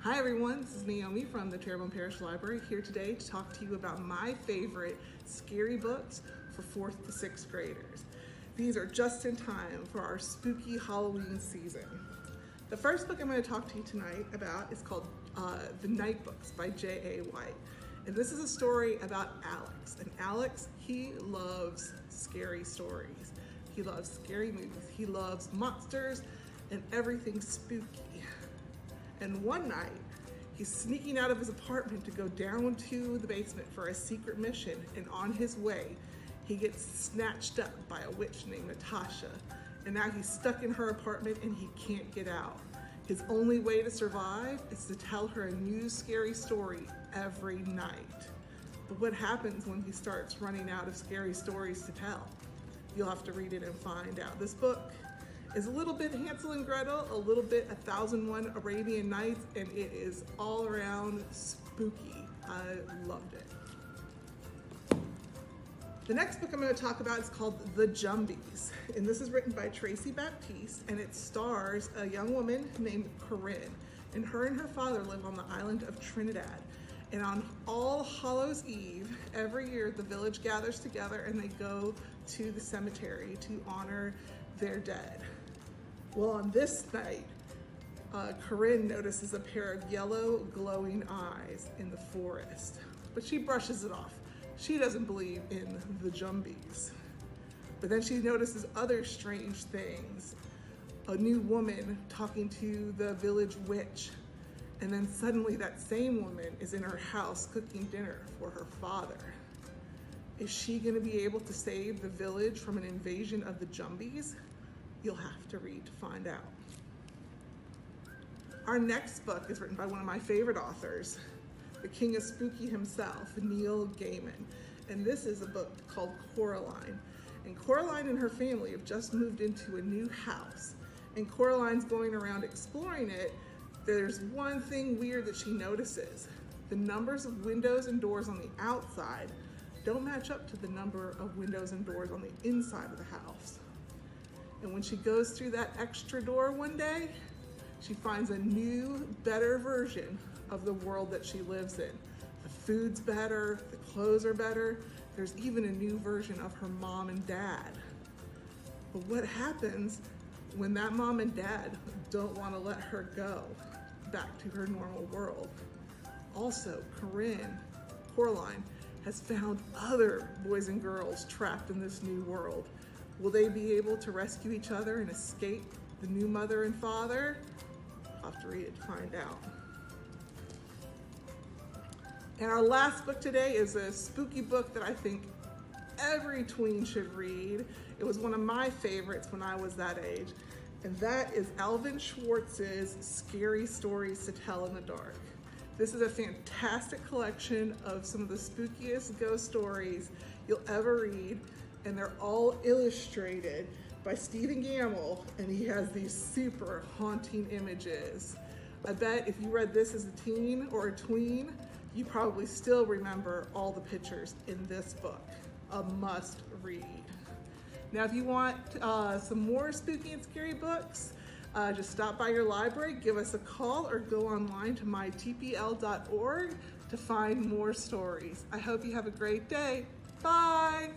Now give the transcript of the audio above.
Hi everyone, this is Naomi from the Terrebonne Parish Library here today to talk to you about my favorite scary books for 4th to 6th graders. These are just in time for our spooky Halloween season. The first book I'm going to talk to you tonight about is called The Night Books by J.A. White. And this is a story about Alex. And Alex, he loves scary stories. He loves scary movies. He loves monsters and everything spooky. And one night, he's sneaking out of his apartment to go down to the basement for a secret mission, and on his way, he gets snatched up by a witch named Natasha, and now he's stuck in her apartment and he can't get out. His only way to survive is to tell her a new scary story every night. But what happens when he starts running out of scary stories to tell? You'll have to read it and find out. This book is a little bit Hansel and Gretel, a little bit 1001 Arabian Nights, and it is all around spooky. I loved it. The next book I'm going to talk about is called Thejumbies, and this is written by Tracy Baptiste, and it stars a young woman named Coraline, and her father live on the island of Trinidad. And on All Hallows Eve, every year the village gathers together and they go to the cemetery to honor their dead. Well, on this night, Corinne notices a pair of yellow glowing eyes in the forest, but she brushes it off. She doesn't believe in the Thejumbies. But then she notices other strange things. A new woman talking to the village witch. And then suddenly that same woman is in her house cooking dinner for her father. Is she gonna be able to save the village from an invasion of the Thejumbies? You'll have to read to find out. Our next book is written by one of my favorite authors, the King of Spooky himself, Neil Gaiman. And this is a book called Coraline. And Coraline and her family have just moved into a new house. And Coraline's going around exploring it. There's one thing weird that she notices. The numbers of windows and doors on the outside don't match up to the number of windows and doors on the inside of the house. And when she goes through that extra door one day, she finds a new, better version of the world that she lives in. The food's better, the clothes are better. There's even a new version of her mom and dad. But what happens when that mom and dad don't want to let her go back to her normal world? Also, Coraline, has found other boys and girls trapped in this new world. Will they be able to rescue each other and escape the new mother and father? I'll have to read it to find out. And our last book today is a spooky book that I think every tween should read. It was one of my favorites when I was that age. And that is Alvin Schwartz's Scary Stories to Tell in the Dark. This is a fantastic collection of some of the spookiest ghost stories you'll ever read, and they're all illustrated by Stephen Gamble, and he has these super haunting images. I bet if you read this as a teen or a tween, you probably still remember all the pictures in this book. A must read. Now, if you want some more spooky and scary books, just stop by your library, give us a call, or go online to mytpl.org to find more stories. I hope you have a great day. Bye.